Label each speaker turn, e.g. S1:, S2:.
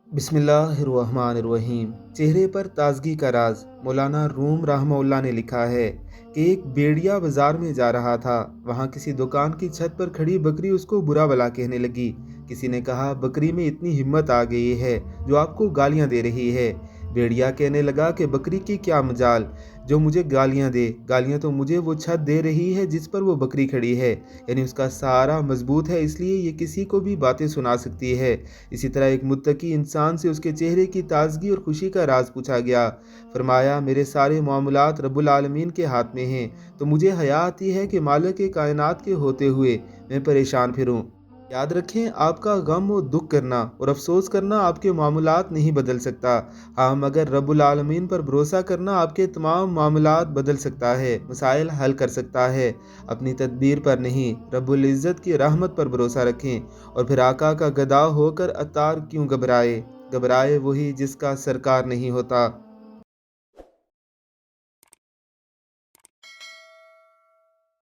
S1: बिस्मिल्लाहिर्रहमानिर्रहीम। चेहरे पर ताजगी का राज। मौलाना रूम रहमहुल्लाह ने लिखा है कि एक भेड़िया बाजार में जा रहा था। वहाँ किसी दुकान की छत पर खड़ी बकरी उसको बुरा भला कहने लगी। किसी ने कहा, बकरी में इतनी हिम्मत आ गई है जो आपको गालियाँ दे रही है। भेड़िया कहने लगा कि बकरी की क्या मजाल जो मुझे गालियाँ दे, गालियाँ तो मुझे वो छत दे रही है जिस पर वो बकरी खड़ी है। यानी उसका सहारा मजबूत है, इसलिए ये किसी को भी बातें सुना सकती है। इसी तरह एक मुत्तकी इंसान से उसके चेहरे की ताजगी और खुशी का राज पूछा गया। फरमाया, मेरे सारे मामलात रब्बुल आलमीन के हाथ में हैं, तो मुझे हया आती है कि मालिक के कायनात के होते हुए मैं परेशान फिरूं। याद रखें, आपका गम और दुख करना और अफसोस करना आपके मामलात नहीं बदल सकता। हाँ, मगर रब्बुल आलमीन पर भरोसा करना आपके तमाम मामलात बदल सकता है, मसाइल हल कर सकता है। अपनी तदबीर पर नहीं, रब्बुल इज़्ज़त की रहमत पर भरोसा रखें। और फिर आका का गदा होकर अतार क्यों घबराए, घबराए वही जिसका सरकार नहीं होता।